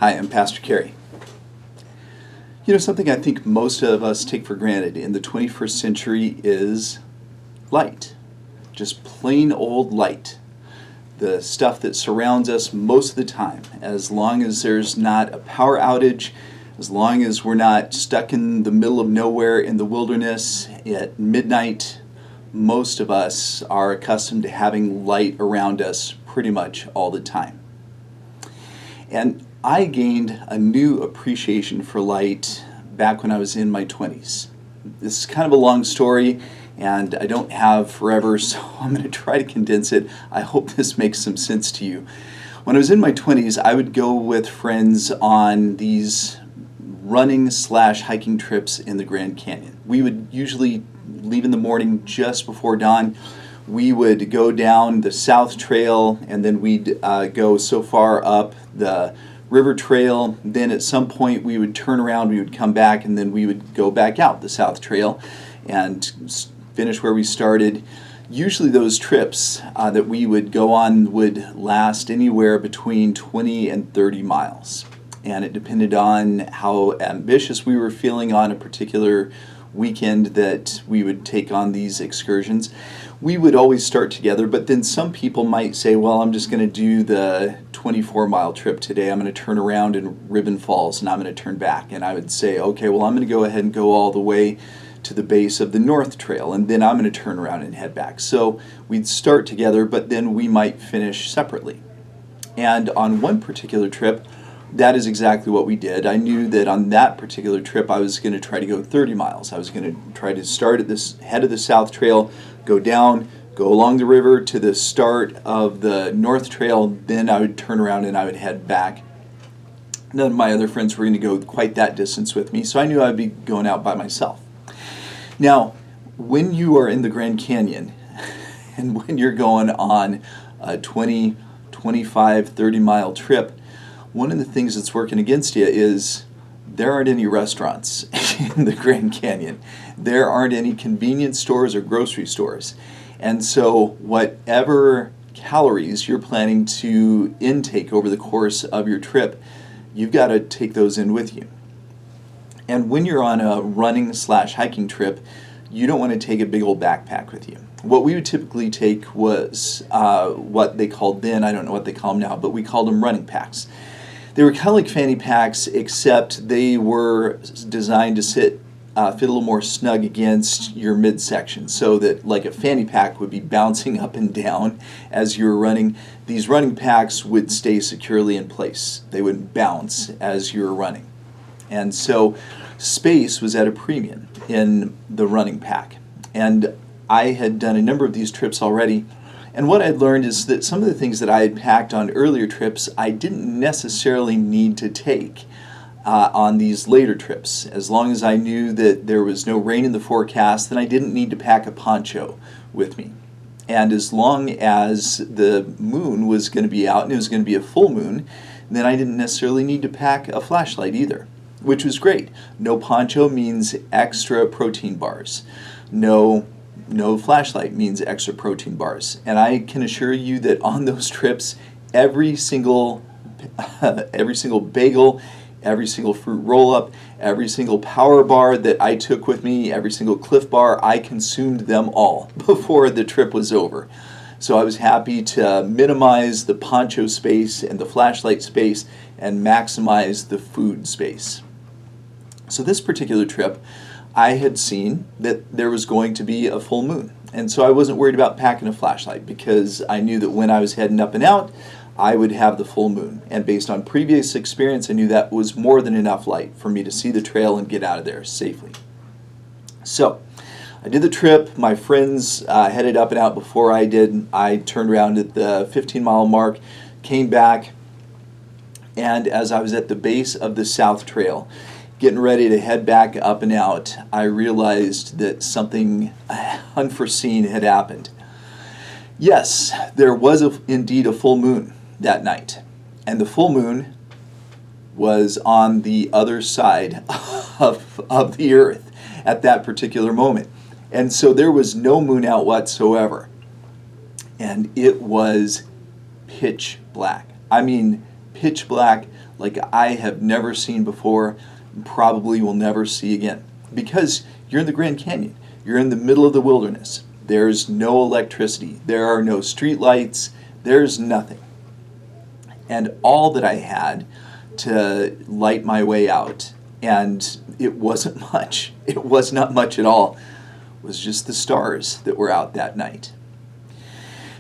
Hi, I'm Pastor Kerry. You know, something I think most of us take for granted in the 21st century is light. Just plain old light. The stuff that surrounds us most of the time. As long as there's not a power outage, as long as we're not stuck in the middle of nowhere in the wilderness at midnight, most of us are accustomed to having light around us pretty much all the time. And I gained a new appreciation for light back when I was in my 20s. This is kind of a long story, and I don't have forever, so I'm going to try to condense it. I hope this makes some sense to you. When I was in my 20s, I would go with friends on these running/hiking trips in the Grand Canyon. We would usually leave in the morning just before dawn. We would go down the South Trail, and then we'd go so far up the River Trail. Then at some point we would turn around, we would come back, and then we would go back out the South Trail and finish where we started. Usually those trips that we would go on would last anywhere between 20 and 30 miles. And it depended on how ambitious we were feeling on a particular weekend that we would take on these excursions. We would always start together, but then some people might say, well, I'm just going to do the 24-mile trip today. I'm going to turn around in Ribbon Falls and I'm going to turn back. And I would say, okay, well, I'm going to go ahead and go all the way to the base of the North Trail, and then I'm going to turn around and head back. So we'd start together, but then we might finish separately. And on one particular trip, that is exactly what we did. I knew that on that particular trip I was going to try to go 30 miles. I was going to try to start at this head of the South Trail, go down, go along the river to the start of the North Trail, then I would turn around and I would head back. None of my other friends were going to go quite that distance with me, so I knew I'd be going out by myself. Now, when you are in the Grand Canyon and when you're going on a 20, 25, 30-mile trip, one of the things that's working against you is there aren't any restaurants in the Grand Canyon. There aren't any convenience stores or grocery stores. And so whatever calories you're planning to intake over the course of your trip, you've got to take those in with you. And when you're on a running/hiking trip, you don't want to take a big old backpack with you. What we would typically take was what they called then, I don't know what they call them now, but we called them running packs. They were kind of like fanny packs, except they were designed to fit a little more snug against your midsection, so that like a fanny pack would be bouncing up and down as you were running. These running packs would stay securely in place. They wouldn't bounce as you were running. And so space was at a premium in the running pack. And I had done a number of these trips already. And what I'd learned is that some of the things that I had packed on earlier trips, I didn't necessarily need to take on these later trips. As long as I knew that there was no rain in the forecast, then I didn't need to pack a poncho with me. And as long as the moon was going to be out and it was going to be a full moon, then I didn't necessarily need to pack a flashlight either, which was great. No poncho means extra protein bars. No flashlight means extra protein bars. And I can assure you that on those trips, every single bagel, every single fruit roll-up, every single power bar that I took with me, every single Cliff Bar, I consumed them all before the trip was over. So I was happy to minimize the poncho space and the flashlight space and maximize the food space. So this particular trip, I had seen that there was going to be a full moon. And so I wasn't worried about packing a flashlight because I knew that when I was heading up and out, I would have the full moon. And based on previous experience, I knew that was more than enough light for me to see the trail and get out of there safely. So I did the trip. My friends headed up and out before I did. I turned around at the 15-mile mark, came back, and as I was at the base of the South Trail, getting ready to head back up and out, I realized that something unforeseen had happened. Yes, there was indeed a full moon that night, and the full moon was on the other side of the earth at that particular moment. And so there was no moon out whatsoever. And it was pitch black. I mean, pitch black, like I have never seen before, and probably will never see again. Because you're in the Grand Canyon. You're in the middle of the wilderness. There's no electricity. There are no street lights. There's nothing. And all that I had to light my way out, and it wasn't much. It was not much at all. It was just the stars that were out that night.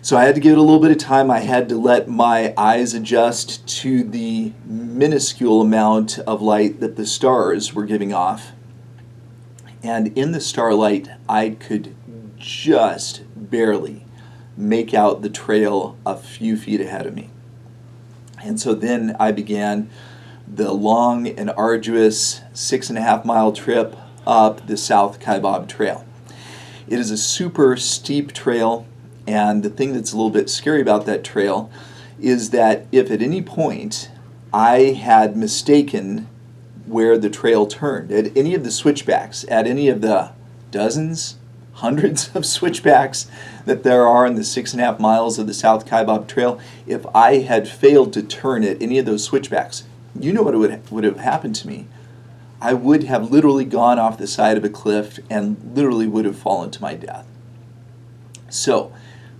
So I had to give it a little bit of time. I had to let my eyes adjust to the minuscule amount of light that the stars were giving off. And in the starlight, I could just barely make out the trail a few feet ahead of me. And so then I began the long and arduous 6.5 mile trip up the South Kaibab Trail. It is a super steep trail, and the thing that's a little bit scary about that trail is that if at any point I had mistaken where the trail turned, at any of the switchbacks, at any of the dozens, hundreds of switchbacks that there are in the 6.5 miles of the South Kaibab Trail, if I had failed to turn at any of those switchbacks, you know what would have happened to me. I would have literally gone off the side of a cliff and literally would have fallen to my death. So,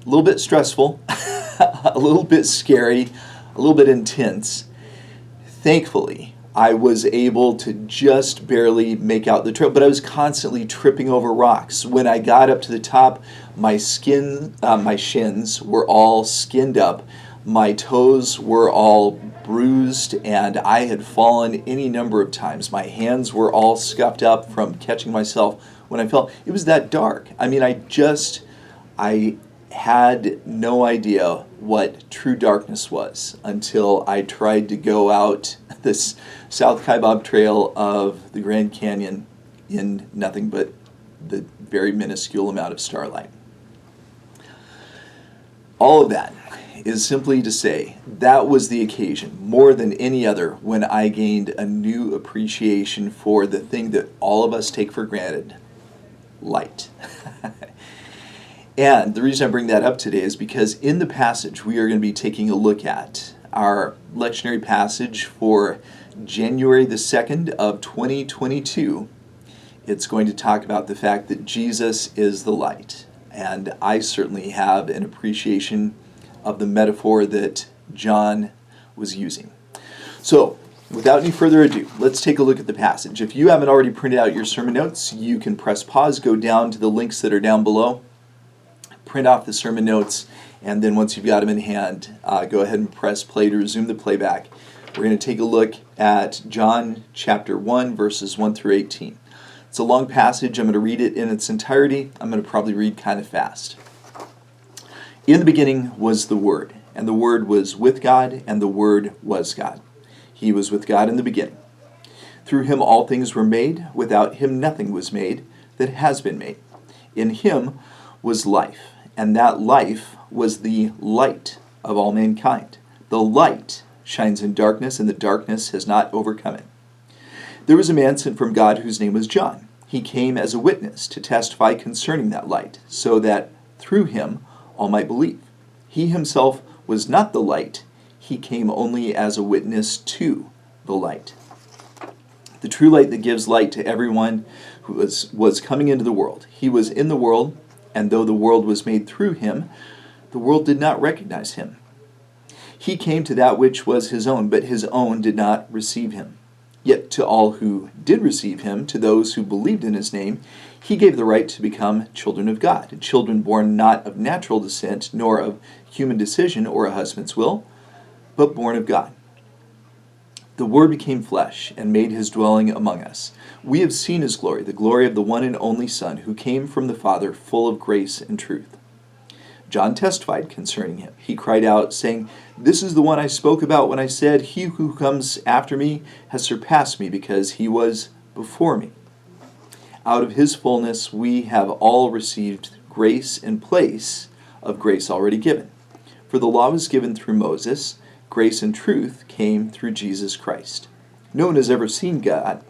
a little bit stressful, a little bit scary, a little bit intense. Thankfully, I was able to just barely make out the trail, but I was constantly tripping over rocks. When I got up to the top, my shins were all skinned up. My toes were all bruised, and I had fallen any number of times. My hands were all scuffed up from catching myself when I fell. It was that dark. I mean, I had no idea what true darkness was until I tried to go out this South Kaibab Trail of the Grand Canyon in nothing but the very minuscule amount of starlight. All of that is simply to say that was the occasion, more than any other, when I gained a new appreciation for the thing that all of us take for granted, light. And the reason I bring that up today is because in the passage we are going to be taking a look at, our lectionary passage for January the 2nd of 2022, it's going to talk about the fact that Jesus is the light. And I certainly have an appreciation of the metaphor that John was using. So, without any further ado, let's take a look at the passage. If you haven't already printed out your sermon notes, you can press pause, go down to the links that are down below, print off the sermon notes, and then once you've got them in hand, go ahead and press play to resume the playback. We're going to take a look at John chapter 1, verses 1 through 18. It's a long passage. I'm going to read it in its entirety. I'm going to probably read kind of fast. In the beginning was the Word, and the Word was with God, and the Word was God. He was with God in the beginning. Through him all things were made. Without him nothing was made that has been made. In him was life, and that life was the light of all mankind. The light shines in darkness, and the darkness has not overcome it. There was a man sent from God whose name was John. He came as a witness to testify concerning that light, so that through him all might believe. He himself was not the light. He came only as a witness to the light. The true light that gives light to everyone who was coming into the world. He was in the world, and though the world was made through him, the world did not recognize him. He came to that which was his own, but his own did not receive him. Yet to all who did receive him, to those who believed in his name, he gave the right to become children of God, children born not of natural descent, nor of human decision or a husband's will, but born of God. The Word became flesh and made his dwelling among us. We have seen his glory, the glory of the one and only Son, who came from the Father, full of grace and truth. John testified concerning him. He cried out, saying, "This is the one I spoke about when I said, 'He who comes after me has surpassed me, because he was before me.' Out of his fullness we have all received grace in place of grace already given. For the law was given through Moses, grace and truth came through Jesus Christ. No one has ever seen God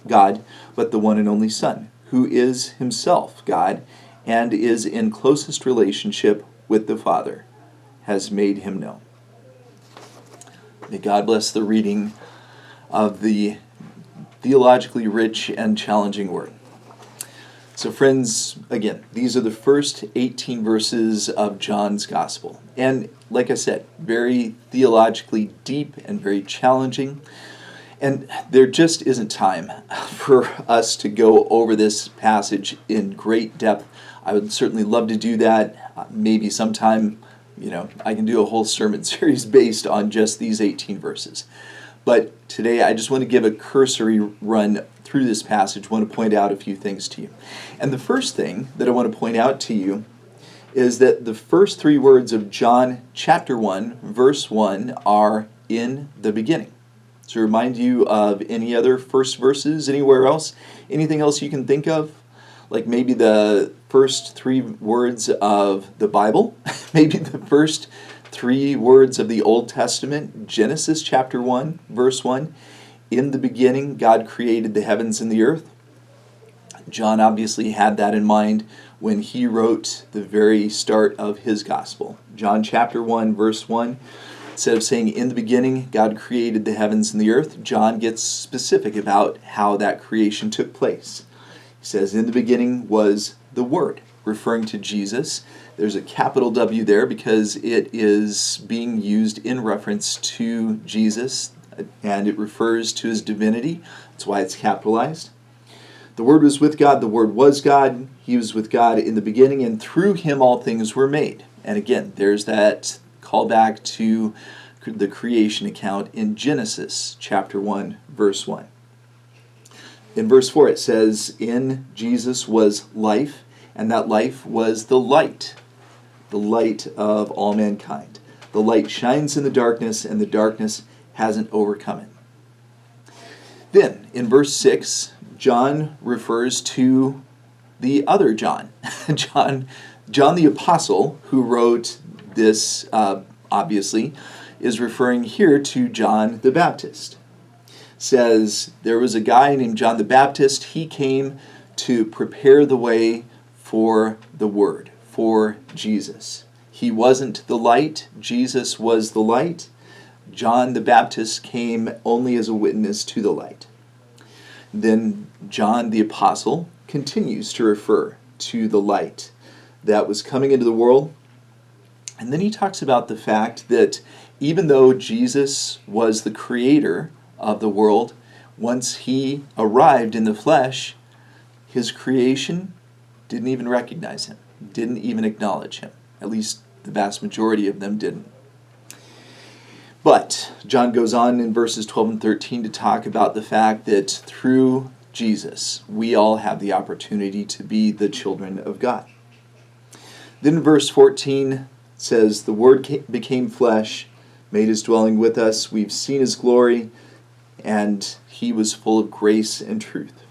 but the one and only Son, who is himself God and is in closest relationship with the Father, has made him known." May God bless the reading of the theologically rich and challenging Word. So friends, again, these are the first 18 verses of John's Gospel. And like I said, very theologically deep and very challenging. And there just isn't time for us to go over this passage in great depth. I would certainly love to do that. Maybe sometime, I can do a whole sermon series based on just these 18 verses. But today I just want to give a cursory run through this passage. I want to point out a few things to you. And the first thing that I want to point out to you is that the first three words of John chapter 1, verse 1 are in the beginning. To remind you of any other first verses anywhere else, anything else you can think of, like maybe the first three words of the Bible, maybe the first three words of the Old Testament, Genesis chapter 1, verse 1, in the beginning God created the heavens and the earth. John obviously had that in mind when he wrote the very start of his gospel. John chapter 1, verse 1, instead of saying in the beginning God created the heavens and the earth, John gets specific about how that creation took place. He says in the beginning was the Word, referring to Jesus. There's a capital W there because it is being used in reference to Jesus, and it refers to his divinity. That's why it's capitalized. The Word was with God, the Word was God, he was with God in the beginning, and through him all things were made. And again, there's that callback to the creation account in Genesis chapter 1, verse 1. In verse 4 it says, in Jesus was life, and that life was the light of all mankind. The light shines in the darkness, and the darkness hasn't overcome it. Then, in verse 6, John refers to the other John. John the Apostle, who wrote this, obviously, is referring here to John the Baptist. Says there was a guy named John the Baptist. He came to prepare the way for the Word, for Jesus. He wasn't the light. Jesus was the light. John the Baptist came only as a witness to the light. Then John the Apostle continues to refer to the light that was coming into the world. And then he talks about the fact that even though Jesus was the creator of the world, once he arrived in the flesh, his creation didn't even recognize him, didn't even acknowledge him. At least the vast majority of them didn't. But John goes on in verses 12 and 13 to talk about the fact that through Jesus, we all have the opportunity to be the children of God. Then in verse 14 says, the Word became flesh, made his dwelling with us. We've seen his glory, and he was full of grace and truth.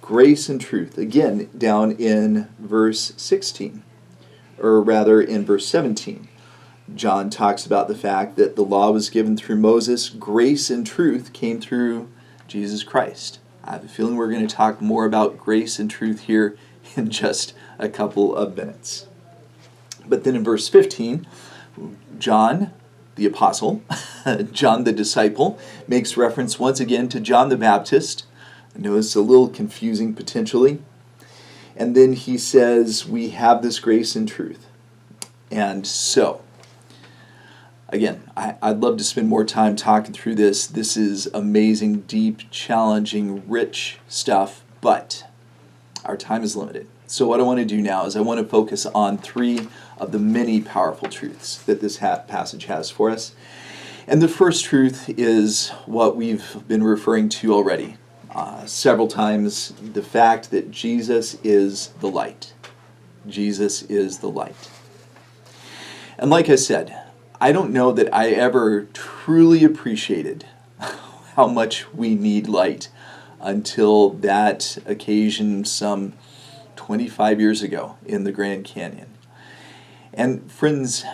Grace and truth, again, down in verse 16, or rather in verse 17. John talks about the fact that the law was given through Moses. Grace and truth came through Jesus Christ. I have a feeling we're going to talk more about grace and truth here in just a couple of minutes. But then in verse 15, John the Apostle, John the Disciple, makes reference once again to John the Baptist. I know it's a little confusing potentially. And then he says, we have this grace and truth. And so, again, I'd love to spend more time talking through this. This is amazing, deep, challenging, rich stuff, but our time is limited. So what I want to do now is I want to focus on three of the many powerful truths that this passage has for us. And the first truth is what we've been referring to already several times, the fact that Jesus is the light. Jesus is the light. And like I said, I don't know that I ever truly appreciated how much we need light until that occasion some 25 years ago in the Grand Canyon. And friends,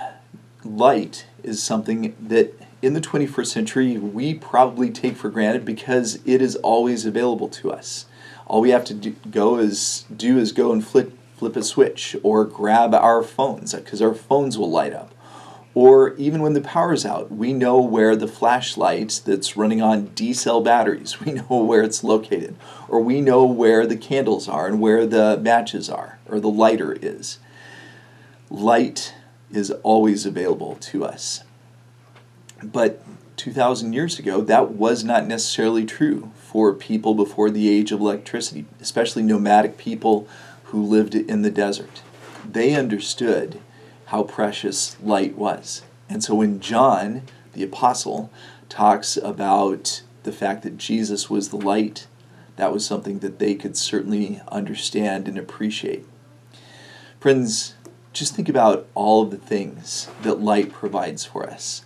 light is something that in the 21st century we probably take for granted because it is always available to us. All we have to do is go and flip a switch or grab our phones because our phones will light up. Or even when the power's out, we know where the flashlight that's running on D-cell batteries, we know where it's located. Or we know where the candles are and where the matches are, or the lighter is. Light is always available to us. But 2,000 years ago, that was not necessarily true for people before the age of electricity, especially nomadic people who lived in the desert. They understood how precious light was. And so when John, the apostle, talks about the fact that Jesus was the light, that was something that they could certainly understand and appreciate. Friends, just think about all of the things that light provides for us.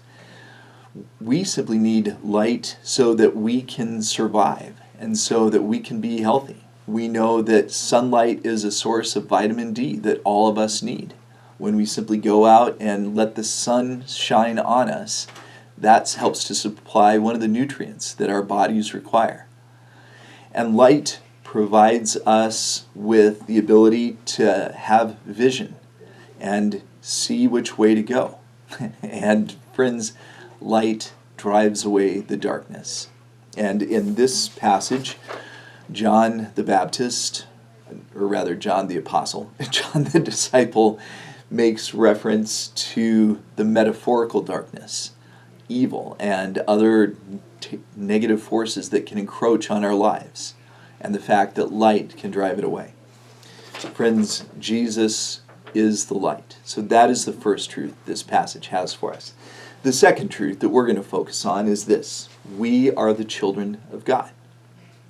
We simply need light so that we can survive and so that we can be healthy. We know that sunlight is a source of vitamin D that all of us need. When we simply go out and let the sun shine on us, that helps to supply one of the nutrients that our bodies require. And light provides us with the ability to have vision and see which way to go. And friends, light drives away the darkness. And in this passage, John the Baptist, or rather John the Apostle, John the Disciple, makes reference to the metaphorical darkness, evil, and other negative forces that can encroach on our lives, and the fact that light can drive it away. Friends, Jesus is the light. So that is the first truth this passage has for us. The second truth that we're going to focus on is this: we are the children of God.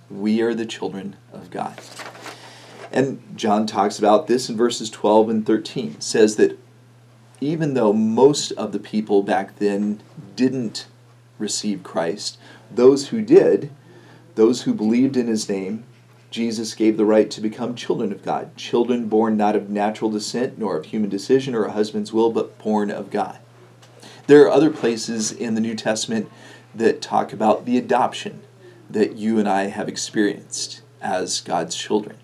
We are the children of God. And John talks about this in verses 12 and 13. It says that even though most of the people back then didn't receive Christ, those who did, those who believed in his name, Jesus gave the right to become children of God, children born not of natural descent, nor of human decision or a husband's will, but born of God. There are other places in the New Testament that talk about the adoption that you and I have experienced as God's children.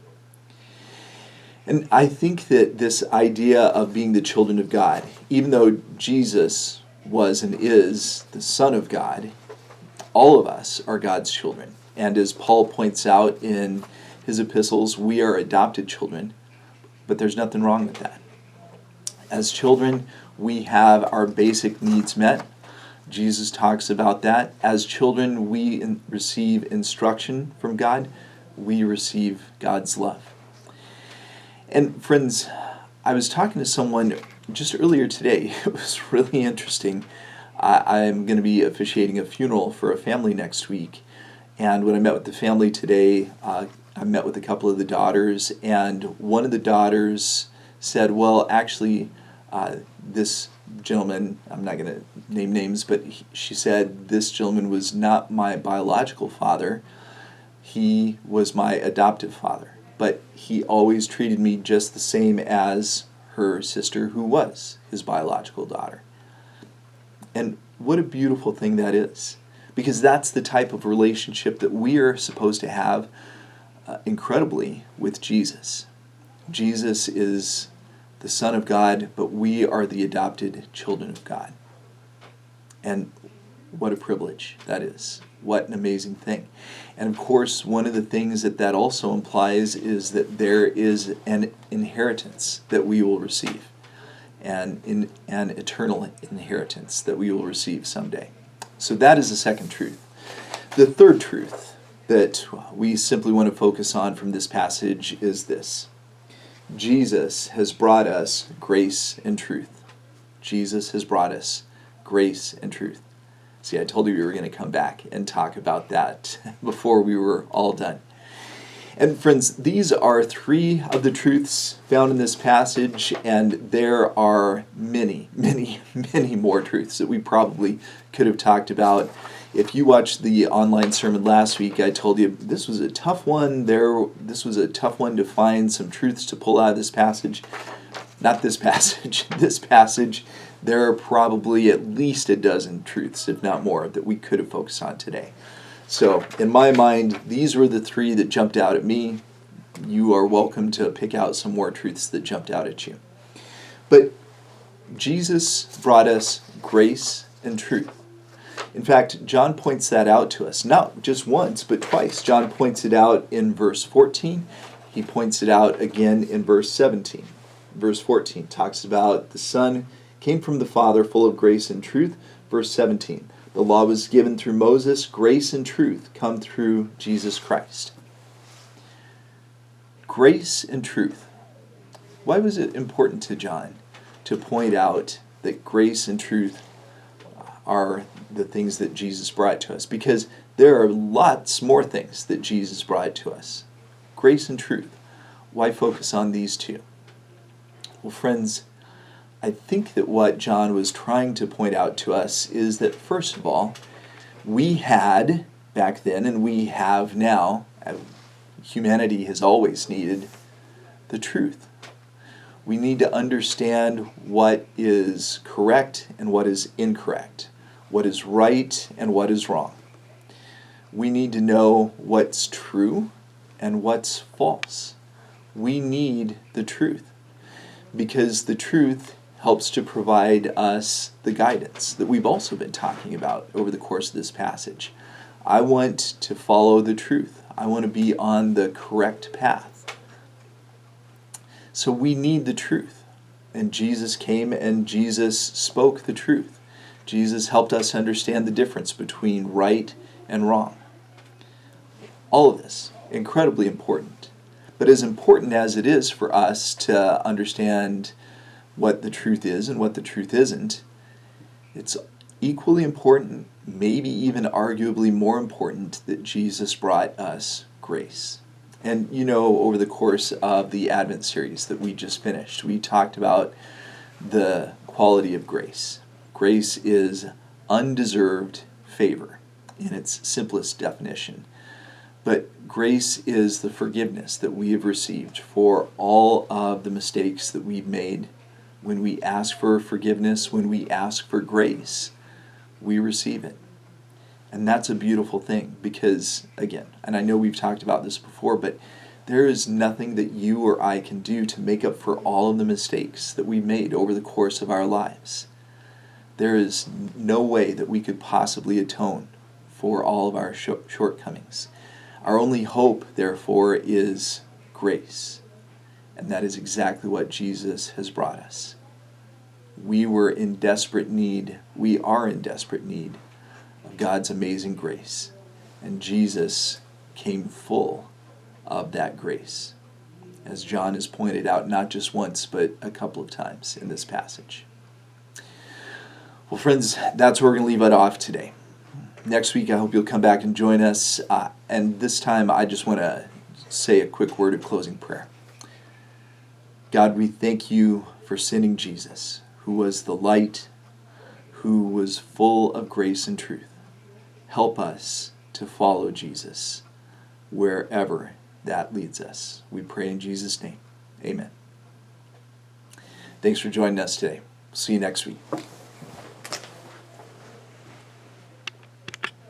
And I think that this idea of being the children of God, even though Jesus was and is the Son of God, all of us are God's children. And as Paul points out in his epistles, we are adopted children, but there's nothing wrong with that. As children, we have our basic needs met. Jesus talks about that. As children, we receive instruction from God. We receive God's love. And friends, I was talking to someone just earlier today. It was really interesting. I'm going to be officiating a funeral for a family next week. And when I met with the family today, I met with a couple of the daughters. And one of the daughters said, well, actually, this gentleman, I'm not going to name names, but she said, this gentleman was not my biological father. He was my adoptive father. But he always treated me just the same as her sister, who was his biological daughter. And what a beautiful thing that is. Because that's the type of relationship that we are supposed to have incredibly with Jesus. Jesus is the Son of God, but we are the adopted children of God. And what a privilege that is. What an amazing thing. And of course, one of the things that that also implies is that there is an inheritance that we will receive, and an eternal inheritance that we will receive someday. So that is the second truth. The third truth that we simply want to focus on from this passage is this: Jesus has brought us grace and truth. Jesus has brought us grace and truth. See, I told you we were going to come back and talk about that before we were all done. And friends, these are three of the truths found in this passage, and there are many, many, many more truths that we probably could have talked about. If you watched the online sermon last week, I told you this was a tough one. This was a tough one to find some truths to pull out of this passage. Not this passage, this passage. There are probably at least a dozen truths, if not more, that we could have focused on today. So, in my mind, these were the three that jumped out at me. You are welcome to pick out some more truths that jumped out at you. But Jesus brought us grace and truth. In fact, John points that out to us, not just once, but twice. John points it out in verse 14. He points it out again in verse 17. Verse 14 talks about the Son came from the Father, full of grace and truth. Verse 17, the law was given through Moses, grace and truth come through Jesus Christ. Grace and truth. Why was it important to John to point out that grace and truth are the things that Jesus brought to us? Because there are lots more things that Jesus brought to us. Grace and truth. Why focus on these two? Well, friends, I think that what John was trying to point out to us is that, first of all, we had back then and we have now, humanity has always needed the truth. We need to understand what is correct and what is incorrect, what is right and what is wrong. We need to know what's true and what's false. We need the truth because the truth helps to provide us the guidance that we've also been talking about over the course of this passage. I want to follow the truth. I want to be on the correct path. So we need the truth. And Jesus came and Jesus spoke the truth. Jesus helped us understand the difference between right and wrong. All of this, incredibly important. But as important as it is for us to understand what the truth is and what the truth isn't, it's equally important, maybe even arguably more important, that Jesus brought us grace. And you know, over the course of the Advent series that we just finished, we talked about the quality of grace. Grace is undeserved favor in its simplest definition. But grace is the forgiveness that we have received for all of the mistakes that we've made. When we ask for forgiveness, when we ask for grace, we receive it. And that's a beautiful thing because, again, and I know we've talked about this before, but there is nothing that you or I can do to make up for all of the mistakes that we've made over the course of our lives. There is no way that we could possibly atone for all of our shortcomings. Our only hope, therefore, is grace. And that is exactly what Jesus has brought us. We were in desperate need, we are in desperate need of God's amazing grace. And Jesus came full of that grace, as John has pointed out not just once, but a couple of times in this passage. Well, friends, that's where we're going to leave it off today. Next week, I hope you'll come back and join us. And this time, I just want to say a quick word of closing prayer. God, we thank you for sending Jesus, who was the light, who was full of grace and truth. Help us to follow Jesus wherever that leads us. We pray in Jesus' name. Amen. Thanks for joining us today. See you next week.